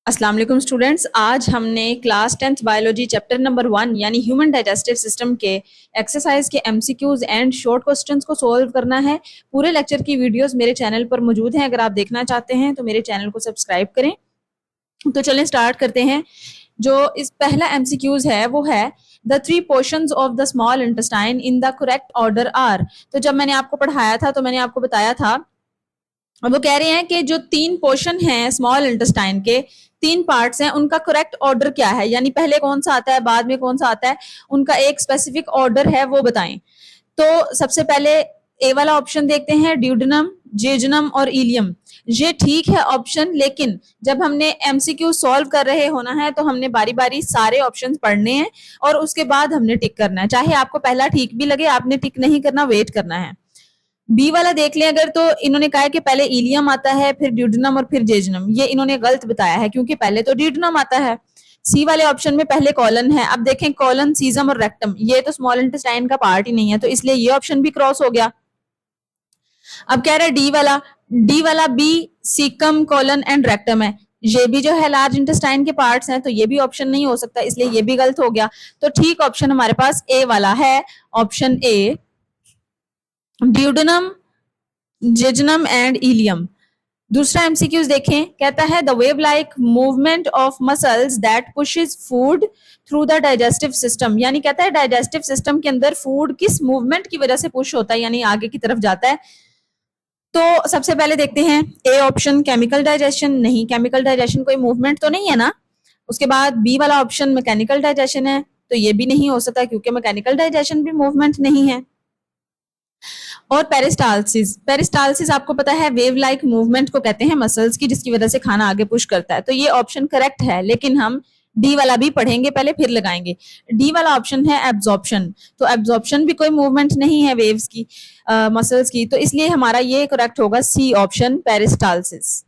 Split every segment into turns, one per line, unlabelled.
अस्सलाम वालेकुम स्टूडेंट्स। आज हमने class 10th biology chapter number 1 यानी ह्यूमन डाइजेस्टिव सिस्टम के एक्सरसाइज के एमसीक्यूज एंड शॉर्ट क्वेश्चंस को सॉल्व करना है। पूरे लेक्चर की वीडियोस मेरे चैनल पर मौजूद हैं, अगर आप देखना चाहते हैं तो मेरे चैनल को सब्सक्राइब करें। तो चलें स्टार्ट करते हैं। जो इस पहला एमसीक्यूज है वो है the 3 portions of the small intestine in the correct order are. तो जब मैंने आपको पढ़ाया था तो मैंने आपको बताया था, अब वो कह रहे हैं कि जो 3 पोर्शन हैं स्मॉल इंटेस्टाइन के, 3 पार्ट्स हैं, उनका करेक्ट ऑर्डर क्या है, यानी पहले कौन सा आता है बाद में कौन सा आता है, उनका एक स्पेसिफिक ऑर्डर है वो बताएं। तो सबसे पहले ए वाला ऑप्शन देखते हैं, ड्यूडेनम, जेजुनम और इलियम। ये ठीक है ऑप्शन, लेकिन जब हमने एमसीक्यू सॉल्व कर रहे होना है तो हमने बारी बारी सारे ऑप्शंस पढ़ने हैं और उसके बाद हमने टिक करना है। चाहे आपको पहला ठीक भी लगे, आपने टिक नहीं करना, वेट करना है। बी वाला देख लें अगर, तो इन्होंने कहा है कि पहले इलियम आता है फिर ड्यूडेनम और फिर जेजुनम। ये इन्होंने गलत बताया है क्योंकि पहले तो ड्यूडेनम आता है। सी वाले ऑप्शन में पहले कॉलन है। अब देखें कॉलन, सीजम और रेक्टम, ये तो स्मॉल इंटेस्टाइन का पार्ट ही नहीं है, तो इसलिए ये ऑप्शन भी क्रॉस हो गया। अब कह रहा है डी वाला B caecum, colon and rectum है, ये भी जो है लार्ज इंटेस्टाइन के पार्ट्स हैं, तो ये भी ऑप्शन नहीं हो सकता, इसलिए ये भी गलत हो गया। तो ठीक ऑप्शन हमारे पास ए वाला है, option A, duodenum, jejunum and ileum. दूसरा एमसीक्यूज देखें, कहता है the wave like movement of muscles that pushes food through the digestive system, यानी कहता है डाइजेस्टिव सिस्टम के अंदर फूड किस मूवमेंट की वजह से पुश होता है, यानी आगे की तरफ जाता है। तो सबसे पहले देखते हैं ए ऑप्शन, केमिकल डाइजेशन। नहीं, केमिकल डाइजेशन कोई मूवमेंट तो नहीं है ना। उसके बाद बी वाला ऑप्शन मैकेनिकल डाइजेशन है, तो ये भी नहीं हो सकता क्योंकि मैकेनिकल डाइजेशन भी मूवमेंट नहीं है। और पेरिस्टालसिस, पेरिस्टालसिस आपको पता है वेव लाइक मूवमेंट को कहते हैं मसल्स की, जिसकी वजह से खाना आगे पुश करता है, तो ये ऑप्शन करेक्ट है, लेकिन हम डी वाला भी पढ़ेंगे पहले फिर लगाएंगे। डी वाला ऑप्शन है एब्जॉर्प्शन, तो एब्जॉर्प्शन भी कोई मूवमेंट नहीं है वेव्स की, मसल्स की, तो इसलिए हमारा ये करेक्ट होगा C option, peristalsis.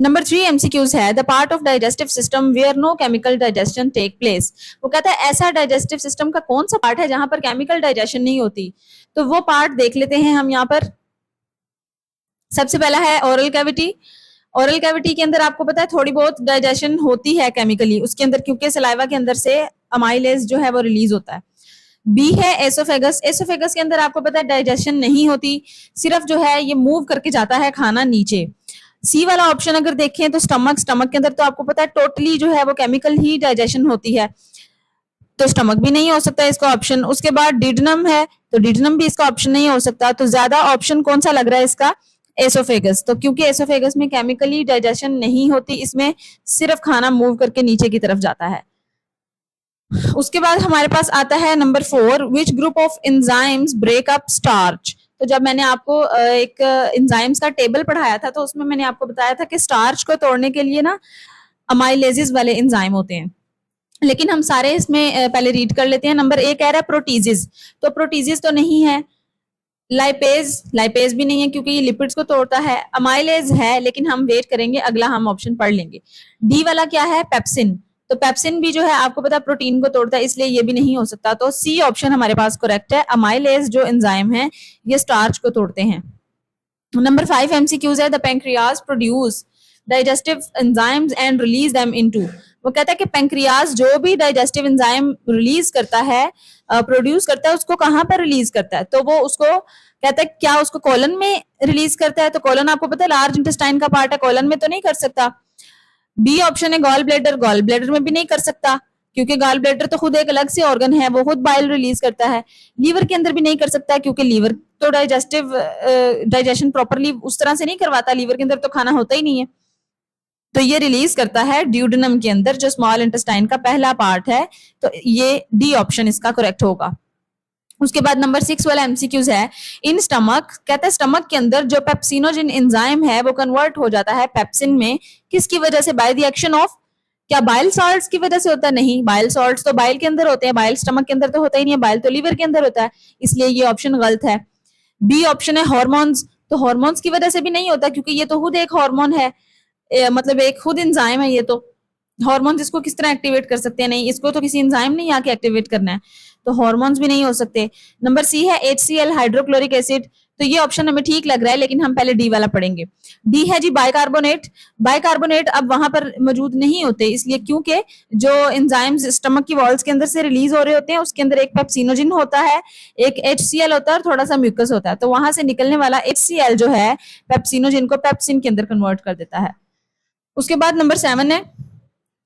Number 3 MCQs है the part of digestive system where no chemical digestion take place. वो कहता है ऐसा डाइजेस्टिव सिस्टम का कौन सा पार्ट है जहां पर केमिकल डाइजेशन नहीं होती। तो वो पार्ट देख लेते हैं हम यहाँ पर। सबसे पहला है ओरल कैविटी। ओरल कैविटी के अंदर आपको पता है थोड़ी बहुत डाइजेशन होती है केमिकली उसके अंदर, क्योंकि सलाइवा के अंदर से अमाइलेज जो है वो रिलीज होता है। बी है एसोफेगस। एसोफेगस के अंदर आपको पता है डाइजेशन नहीं होती, सिर्फ जो है ये मूव करके जाता है खाना नीचे। सी वाला ऑप्शन अगर देखें तो स्टमक, स्टमक के अंदर तो आपको पता है टोटली जो है वो केमिकल ही डाइजेशन होती है, तो स्टमक भी नहीं हो सकता इसका ऑप्शन। उसके बाद डिडनम है, तो डिडनम भी इसका ऑप्शन नहीं हो सकता। तो ज्यादा ऑप्शन कौन सा लग रहा है इसका, एसोफेगस। तो क्योंकि एसोफेगस में केमिकली डाइजेशन नहीं होती, इसमें सिर्फ खाना मूव करके नीचे की तरफ जाता है। उसके बाद हमारे पास आता है number 4, which group of enzymes break up starch. तो जब मैंने आपको एक एंजाइम्स का टेबल पढ़ाया था तो उसमें मैंने आपको बताया था कि स्टार्च को तोड़ने के लिए ना अमाइलेजेस वाले एंजाइम होते हैं, लेकिन हम सारे इसमें पहले रीड कर लेते हैं। नंबर 1 कह रहा है प्रोटीजेस, तो प्रोटीजेस तो नहीं है। लाइपेज, लाइपेज भी नहीं है क्योंकि ये लिपिड्स को तोड़ता है। अमाइलेज है लेकिन हम वेट करेंगे, अगला हम ऑप्शन पढ़ लेंगे। डी वाला क्या है, पेप्सिन, तो पेप्सिन भी जो है आपको पता प्रोटीन को तोड़ता है, इसलिए ये भी नहीं हो सकता। तो सी ऑप्शन हमारे पास करेक्ट है, अमाइलेज जो एंजाइम है ये स्टार्च को तोड़ते हैं। नंबर 5 एमसीक्यूज है the pancreas produce digestive enzymes and release them into. वो कहता है कि पैंक्रियाज जो भी डाइजेस्टिव एंजाइम रिलीज करता है, प्रोड्यूस करता है, उसको कहाँ पर रिलीज करता है, तो वो उसको कहता है क्या उसको कॉलन में रिलीज करता है। तो कॉलन आपको पता है लार्ज इंटेस्टाइन का पार्ट है, कॉलन में तो नहीं कर सकता। बी ऑप्शन है गॉल ब्लैडर, गॉल ब्लैडर में भी नहीं कर सकता क्योंकि गॉल ब्लैडर तो खुद एक अलग से ऑर्गन है, वो खुद बाइल रिलीज करता है। लीवर के अंदर भी नहीं कर सकता क्योंकि लीवर तो डाइजेशन प्रॉपरली उस तरह से नहीं करवाता, लीवर के अंदर तो खाना होता ही नहीं है, तो ये रिलीज करता है ड्यूडेनम के अंदर जो स्मॉल इंटेस्टाइन का पहला पार्ट है, तो ये डी ऑप्शन इसका करेक्ट होगा। उसके बाद नंबर 6 वाला एमसीक्यूज है इन स्टमक, कहता है स्टमक के अंदर जो पेप्सिनोजिन एंजाइम है वो कन्वर्ट हो जाता है पेप्सिन में, किसकी वजह से, बाय द एक्शन ऑफ, क्या बाइल सॉल्ट्स की वजह से होता है, नहीं, बाइल सॉल्ट्स तो बाइल के अंदर होते हैं, बाइल स्टमक के अंदर तो होता ही नहीं है, बाइल तो लीवर के अंदर होता है, इसलिए ये ऑप्शन गलत है। बी ऑप्शन है हार्मोन्स, तो हार्मोन्स की वजह से भी नहीं होता क्योंकि ये तो खुद एक हार्मोन है, मतलब एक खुद एंजाइम है, ये तो हार्मोन्स इसको किस तरह एक्टिवेट कर सकते हैं, नहीं, इसको तो किसी एंजाइम ने आके एक्टिवेट करना है, तो हार्मोन्स भी नहीं हो सकते। नंबर सी है HCl हाइड्रोक्लोरिक एसिड, तो ये ऑप्शन हमें ठीक लग रहा है, लेकिन हम पहले डी वाला पढ़ेंगे। डी है जी बाइकार्बोनेट। बाइकार्बोनेट अब वहां पर मौजूद नहीं होते, इसलिए क्योंकि जो एंजाइम्स स्टमक की वॉल्स के अंदर से रिलीज हो रहे होते हैं उसके अंदर एक पेप्सिनोजिन होता है, एक HCl होता है और थोड़ा सा म्यूकस होता है, तो वहां से निकलने वाला HCl जो है पेप्सिनोजिन को पेप्सिन के अंदर कन्वर्ट कर देता है। उसके बाद नंबर 7 है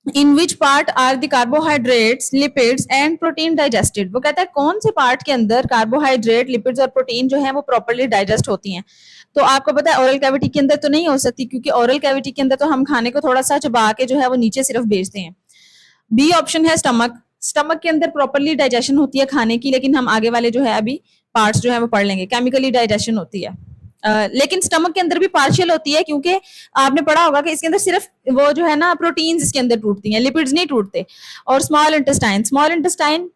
in which part are the carbohydrates lipids and protein digested. वो कहता है कौन से पार्ट के अंदर कार्बोहाइड्रेट लिपिड्स और प्रोटीन जो है वो प्रॉपर्ली डाइजेस्ट होती हैं। तो आपको पता है ओरल कैविटी के अंदर तो नहीं हो सकती, क्योंकि ओरल कैविटी के अंदर तो हम खाने को थोड़ा सा चबा के जो है वो नीचे सिर्फ भेजते हैं। बी ऑप्शन है स्टमक। स्टमक के अंदर प्रॉपर्ली डाइजेशन होती है खाने की, लेकिन हम आगे वाले जो है अभी पार्ट्स जो है वो पढ़ लेंगे, केमिकली डाइजेशन होती है। लेकिन स्टमक के अंदर भी पार्शियल होती है, क्योंकि आपने पढ़ा होगा कि इसके अंदर सिर्फ वो जो है ना प्रोटीन्स इसके अंदर टूटती हैं, लिपिड्स नहीं टूटते। और स्मॉल इंटेस्टाइन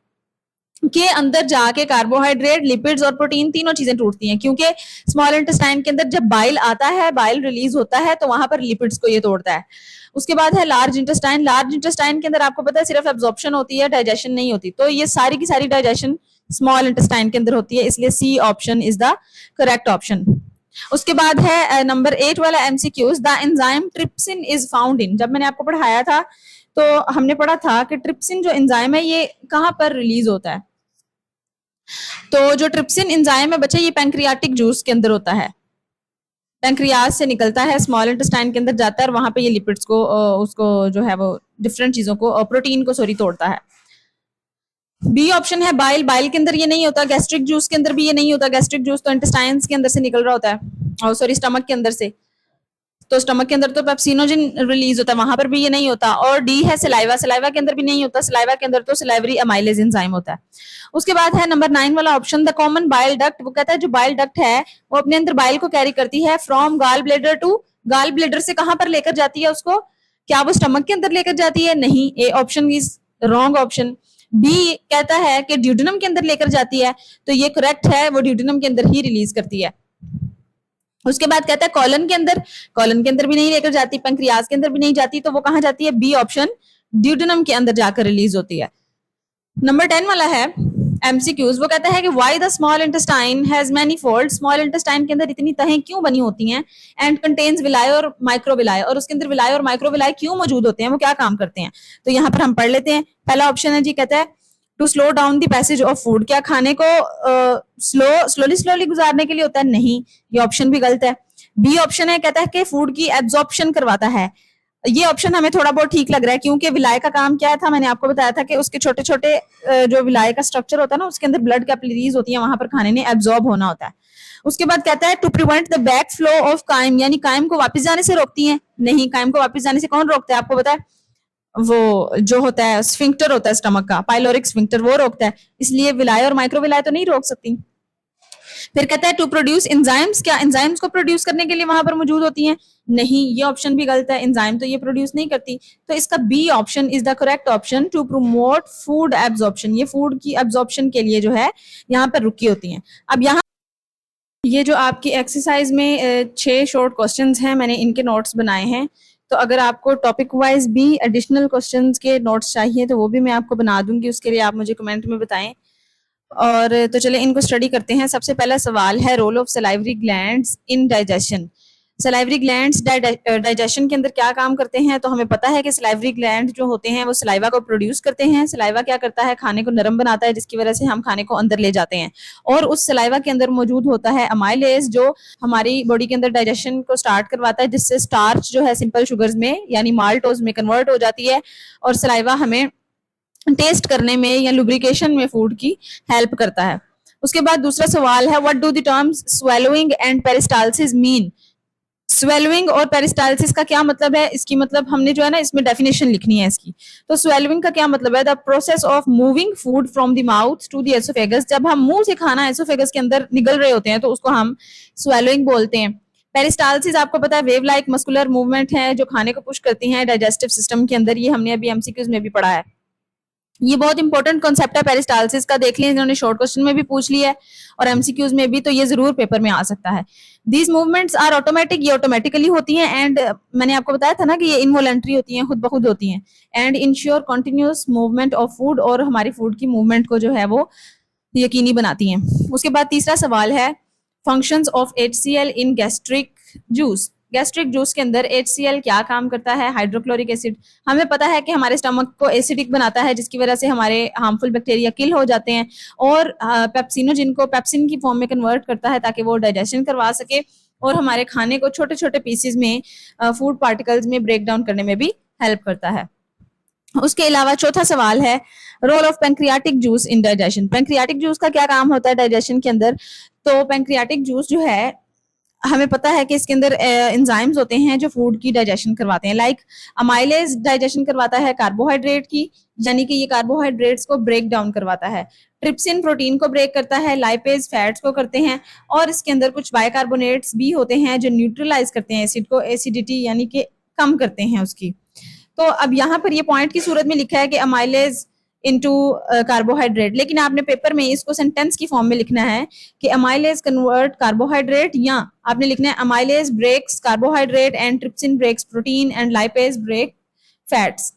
के अंदर जाके कार्बोहाइड्रेट लिपिड्स और प्रोटीन तीनों चीजें टूटती हैं, क्योंकि स्मॉल इंटेस्टाइन के अंदर जब बाइल आता है, बाइल रिलीज होता है, तो वहां पर लिपिड्स को ये तोड़ता है। उसके बाद है लार्ज इंटेस्टाइन के अंदर आपको पता है सिर्फ एब्जॉर्प्शन होती है, डाइजेशन नहीं होती, तो ये सारी की सारी डाइजेशन स्मॉल इंटेस्टाइन के अंदर होती है, इसलिए C option is the correct option. उसके बाद है नंबर 8 वाला MCQs the enzyme trypsin is found in. जब मैंने आपको पढ़ाया था तो हमने पढ़ा था कि ट्रिप्सिन जो एंजाइम है ये कहां पर रिलीज होता है। तो जो ट्रिप्सिन एंजाइम है बच्चे ये पैंक्रियाटिक जूस के अंदर होता है, पैंक्रियास से निकलता है, स्मॉल इंटेस्टाइन के अंदर जाता है और वहां पे ये लिपिड्स को उसको जो है वो डिफरेंट चीजों को प्रोटीन को तोड़ता है। बी ऑप्शन है बाइल के अंदर ये नहीं होता, गैस्ट्रिक जूस के अंदर भी ये नहीं होता, गैस्ट्रिक जूस तो इंटेस्टाइन्स के अंदर से निकल रहा होता है, और सॉरी स्टमक के अंदर से, तो स्टमक के अंदर तो पेप्सिनोजिन रिलीज होता है, वहां पर भी ये नहीं होता। और डी है सलाइवा के अंदर भी नहीं होता, सलाइवा के अंदर तो सलाइवरी अमाइलेज एंजाइम होता है। उसके बाद है नंबर 9 वाला option the common bile duct. वो कहता है जो बाइल डक्ट है वो अपने अंदर बाइल को कैरी करती है from gall bladder to, gall bladder से कहां पर लेकर जाती है उसको, क्या वो स्टमक के अंदर लेकर जाती है, नहीं, A option is wrong option. B कहता है कि ड्यूडेनम के अंदर लेकर जाती है, तो ये करेक्ट है, वो ड्यूडेनम के अंदर ही रिलीज करती है। उसके बाद कहता है कॉलन के अंदर भी नहीं लेकर जाती, पैंक्रियाज के अंदर भी नहीं जाती, तो वो कहां जाती है, बी ऑप्शन ड्यूडेनम के अंदर जाकर रिलीज होती है। नंबर 10 वाला है MCQs। वो कहता है कि why the small intestine has many fold. Small intestine के अंदर इतनी तहें क्यों बनी होती हैं, एंड कंटेन्स विलाय और माइक्रोविलाय, और उसके अंदर विलाय और माइक्रोविलाय क्यों मौजूद होते हैं, वो क्या काम करते हैं। तो यहाँ पर हम पढ़ लेते हैं। पहला ऑप्शन है जी, कहता है to slow down the passage of food. क्या खाने को स्लोली गुजारने के लिए होता है, नहीं, ये ऑप्शन भी गलत है। बी ऑप्शन है, कहता है कि फूड की एब्जॉर्प्शन करवाता है, ये ऑप्शन हमें थोड़ा बहुत ठीक लग रहा है, क्योंकि विलाय का काम क्या था, मैंने आपको बताया था कि उसके छोटे छोटे जो विलाय का स्ट्रक्चर होता है ना, उसके अंदर ब्लड कैपिलरीज होती है, वहां पर खाने ने एब्जॉर्ब होना होता है। उसके बाद कहता है to prevent the back flow of chyme, यानी काइम को वापस जाने से रोकती है, नहीं, काइम को वापस जाने से कौन रोकता है, आपको पता है, वो जो होता है स्फिंक्टर होता है स्टमक का, पाइलोरिक स्फिंक्टर, वो रोकता है, इसलिए विलाय और माइक्रोविलाय तो नहीं रोक सकती। फिर कहता है टू प्रोड्यूस एंजाइम्स, क्या एंजाइम्स को प्रोड्यूस करने के लिए वहां पर मौजूद होती हैं, नहीं, ये ऑप्शन भी गलत है, एंजाइम तो ये प्रोड्यूस नहीं करती, तो इसका B option is the correct option, to promote food absorption, ये फूड की एब्जॉर्प्शन के लिए जो है यहाँ पर रुकी होती हैं। अब यहाँ ये जो आपकी एक्सरसाइज में 6 शॉर्ट क्वेश्चंस हैं, मैंने इनके नोट्स बनाए हैं, तो अगर आपको टॉपिक वाइज भी एडिशनल क्वेश्चंस के नोट्स चाहिए तो वो भी मैं आपको बना दूंगी, उसके लिए आप मुझे कमेंट में बताएं। और तो चले इनको स्टडी करते हैं। सबसे पहला सवाल है role of salivary glands in digestion. Salivary glands digestion के अंदर क्या काम करते हैं, तो हमें पता है कि सलाइवरी ग्लैंड जो होते हैं वो सलाइवा को प्रोड्यूस करते हैं। सलाइवा क्या करता है, खाने को नरम बनाता है, जिसकी वजह से हम खाने को अंदर ले जाते हैं, और उस सलाइवा के अंदर मौजूद होता है अमाइलेज, जो हमारी बॉडी के अंदर डाइजेशन को स्टार्ट करवाता है, जिससे स्टार्च जो है सिंपल शुगर्स में यानी माल्टोज में कन्वर्ट हो जाती है, और सलाइवा हमें टेस्ट करने में या लुब्रिकेशन में फूड की हेल्प करता है। उसके बाद दूसरा सवाल है what do the terms swallowing and peristalsis mean. Swallowing और पेरिस्टाल्सिस का क्या मतलब है, इसकी मतलब हमने जो है ना इसमें डेफिनेशन लिखनी है इसकी। तो स्वेलोइंग का क्या मतलब है, the process of moving food from the mouth to the oesophagus, जब हम मुंह से खाना एसोफेगस के अंदर निगल रहे होते हैं तो उसको हम स्वेलोइंग बोलते हैं। पेरिस्टाल्सिस आपको पता है वेव लाइक मस्कुलर मूवमेंट है जो खाने को पुश करती है डाइजेस्टिव सिस्टम के अंदर, ये हमने अभी MCQs में भी पढ़ा है। ये बहुत इंपॉर्टेंट कॉन्सेप्ट है पेरिस्टाल्सिस का, देख लिया इन्होंने शॉर्ट क्वेश्चन में भी पूछ लिया है और MCQs में भी, तो ये जरूर पेपर में आ सकता है। दीज मूवमेंट्स आर ऑटोमेटिक, ये ऑटोमेटिकली होती हैं, एंड मैंने आपको बताया था ना कि ये इनवॉलंटरी होती हैं, खुद ब खुद होती हैं, and ensure continuous movement of food, और हमारी फूड की मूवमेंट को जो है वो यकीनी बनाती हैं। उसके बाद तीसरा सवाल है functions of HCl in gastric juice. Gastric juice के अंदर HCl क्या काम करता है? Hydrochloric acid. हमें पता है कि हमारे स्टमक को एसिडिक बनाता है, जिसकी वजह से हमारे हार्मफुल बैक्टीरिया किल हो जाते हैं, और पेप्सिनोजिन को पेप्सिन की फॉर्म में कन्वर्ट करता है ताकि वो डाइजेशन करवा सके और हमारे खाने को छोटे छोटे पीसेस में फूड पार्टिकल्स में ब्रेक डाउन करने में भी हेल्प करता है। उसके अलावा चौथा सवाल है role of pancreatic juice in digestion. Pancreatic juice का क्या काम होता है डाइजेशन के अंदर? तो पेंक्रियाटिक जूस जो है, हमें पता है कि इसके अंदर एंजाइम्स होते हैं जो फूड की डाइजेशन करवाते हैं। लाइक अमाइलेज डाइजेशन करवाता है कार्बोहाइड्रेट की, यानी कि ये कार्बोहाइड्रेट्स को ब्रेक डाउन करवाता है। ट्रिप्सिन प्रोटीन को ब्रेक करता है, लाइपेज फैट्स को करते हैं, और इसके अंदर कुछ बाइकार्बोनेट्स भी होते हैं जो न्यूट्रलाइज करते हैं एसिड को, एसिडिटी यानी कि कम करते हैं उसकी। तो अब यहाँ पर ये पॉइंट की सूरत में लिखा है कि अमाइलेज इनटू कार्बोहाइड्रेट, लेकिन आपने पेपर में इसको सेंटेंस की फॉर्म में लिखना है कि अमाइलेज कन्वर्ट कार्बोहाइड्रेट, या आपने लिखना है amylase breaks carbohydrate and trypsin breaks protein and lipase break fats.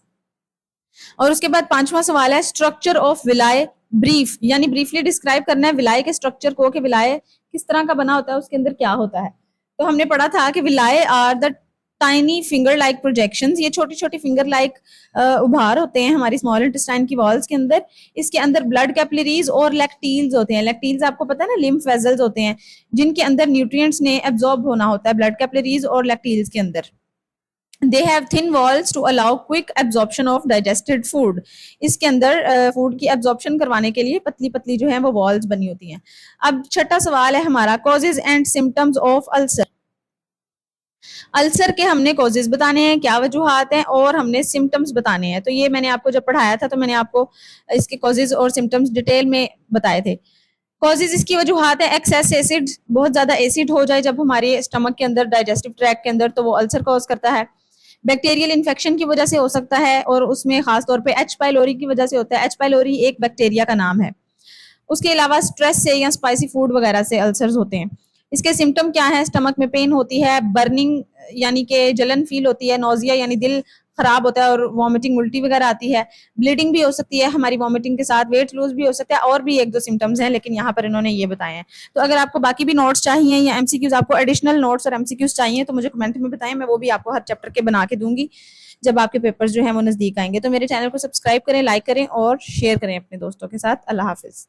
और उसके बाद पांचवा सवाल है स्ट्रक्चर ऑफ विलाय ब्रीफ, यानी ब्रीफली डिस्क्राइब करना है विलाय के स्ट्रक्चर को कि विलाय किस तरह का बना होता है, उसके अंदर क्या होता है। तो हमने पढ़ा था कि villi are the tiny finger like projections, ये छोटी छोटी फिंगर लाइक उभार होते हैं हमारी स्मॉल इंटेस्टाइन की वॉल्स के अंदर। इसके अंदर ब्लड कैपिलरीज और लैक्टील्स होते हैं। लैक्टील्स आपको पता है ना, लिम्फ वेजल्स होते हैं जिनके अंदर न्यूट्रिएंट्स ने एब्जॉर्ब होना होता है ब्लड कैपिलरीज और लैक्टील्स के अंदर। They have thin walls to allow quick absorption of digested food. इसके अंदर फूड की एब्जॉर्प्शन करवाने के लिए पतली पतली जो है वो वॉल्स बनी होती हैं। अब छठा सवाल है हमारा causes and symptoms of ulcer. Ulcer के हमने कॉजेज बताने हैं, क्या वजूहात हैं, और हमने सिम्टम्स बताने हैं। तो ये मैंने आपको जब पढ़ाया था तो मैंने आपको इसके कॉजेज और सिम्टम्स डिटेल में बताए थे। कॉजेज इसकी वजूहात है एक्सेस एसिड, बहुत ज्यादा एसिड हो जाए जब हमारे स्टमक के अंदर डाइजेस्टिव ट्रैक के अंदर तो वो अल्सर कॉज करता है। बैक्टीरियल इन्फेक्शन की वजह से हो सकता है, और उसमें खासतौर पे एच पाइलोरी की वजह से होता है। एच पाइलोरी एक बैक्टीरिया का नाम है। उसके अलावा स्ट्रेस से या स्पाइसी फूड वगैरह से अल्सर्स होते हैं। इसके सिम्टम क्या है? स्टमक में पेन होती है, बर्निंग यानी कि जलन फील होती है, नोजिया यानी दिल खराब होता है और वॉमिटिंग उल्टी वगैरह आती है, ब्लीडिंग भी हो सकती है हमारी वॉमिटिंग के साथ, वेट लूज भी हो सकता है, और भी एक दो सिम्टम्स हैं लेकिन यहाँ पर इन्होंने ये बताए हैं। तो अगर आपको बाकी भी नोट्स चाहिए या एमसीक्यूज, आपको एडिशनल नोट्स और एमसीक्यूज चाहिए तो मुझे कमेंट में बताएं, मैं वो भी आपको हर चैप्टर के बना के दूंगी जब आपके पेपर्स जो है वो नजदीक आएंगे। तो मेरे चैनल को सब्सक्राइब करें, लाइक करें और शेयर करें अपने दोस्तों के साथ। अल्लाह हाफिज।